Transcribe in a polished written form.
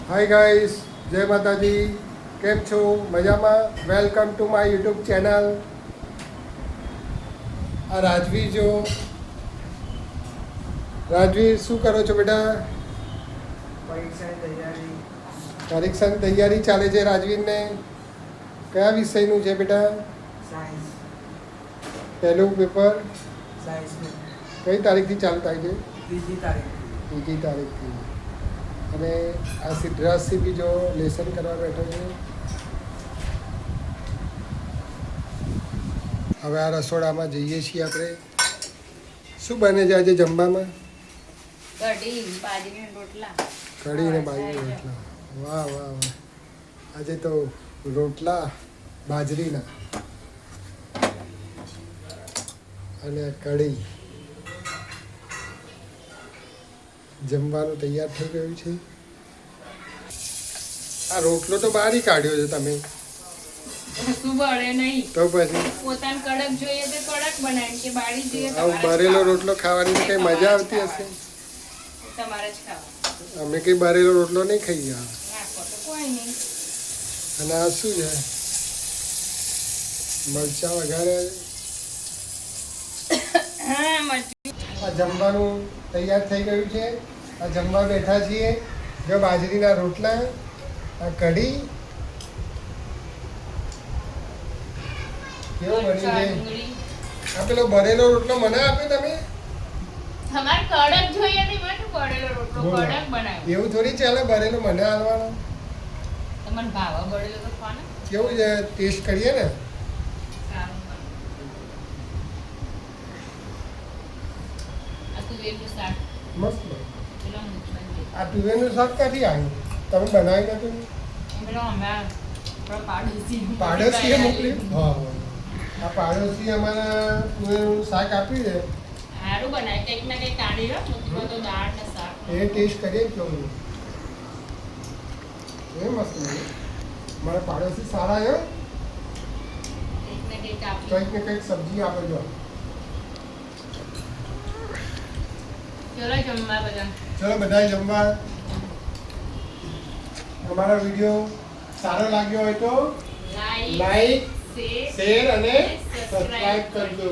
Hi guys, જય માતાજી. કેમ છો? મજામાં? Welcome to my YouTube channel. આ રાજવી જો. રાજવી, શું કરો છો બેટા? પરીક્ષાની તૈયારી ચાલે છે રાજવીરને. કયા વિષયનું છે બેટા? સાયન્સ. પહેલું પેપર સાયન્સ કઈ તારીખથી ચાલુ થાય છે? ત્રીજી તારીખ. બીજી તારીખથી. અને આ સિદ્ધરાજથી બી જો લેસન કરવા બેઠો છે. હવે આ રસોડામાં જઈએ છીએ આપણે. શું બને છે આજે જમવામાં? કઢી બાજરીના રોટલા. કઢી ને બાજરીના રોટલા. વાહ વાહ વાહ. આજે તો રોટલા બાજરીના અને કઢી. જમવાનું તૈયાર થઈ ગયું છે. આ રોટલો તો બહાર કાઢ્યો છે તમે. શું બળે નહીં તો પછી પોતાને કડક જોઈએ તો કડક બનાવી કે બાળી જોઈએ આવું બરેલો રોટલો ખાવાની તો કઈ મજા આવતી હશે. તમારે જ ખાવા. અમે કઈ બરેલો રોટલો નહીં ખાઈએ. નાખો તો કોઈ નહીં. અને આ શું છે? મરચા વઘારે. હા મરચી. આ જમવાનું તૈયાર થઈ ગયું છે. આ જમવા બેઠા છીએ. જો બાજરીના રોટલા, આ કઢી. કેવો બની છે? આ પેલો બરેલો રોટલો મને આપ્યો તમે? તમારે કડક જોઈએ નહીં મને બળેલો રોટલો બોલો. કડક બનાવ્યો. એવું થોડી ચાલે બરેલો મને આલવાનો. તમને ભાવ બળેલો તો ખાને કેવું છે? ટેસ્ટ કરીએ ને. સારું બને. આ તુવેરનું શાક મસ્ત. પેલો મૂકવાનું. આ તુવેરનું શાક ક્યાંથી આવ્યું? તમે બનાવી નતું? પેલો હમણાં આપણો પાડોશીએ મોકલ્યું? હા. આ પાડોશી અમારા તુવેરનું શાક આપ્યું છે. સારું બનાય કંઈક ના કંઈક કાઢી લો તો દાળ ને શાક એ ટેસ્ટ કરીએ ને કેવું. એ મસ્ત લાગે. મારા પાડોશી સારા છે. કંઈક ને કંઈક આપી. કંઈક ને કંઈક સબ્જી આપે જો. ચલો જમવા બધા. ચલો બધાય જમવા. અમારો વિડીયો સારો લાગ્યો હોય તો લાઈક લાઈક, શેર શેર અને સબસ્ક્રાઇબ કરજો.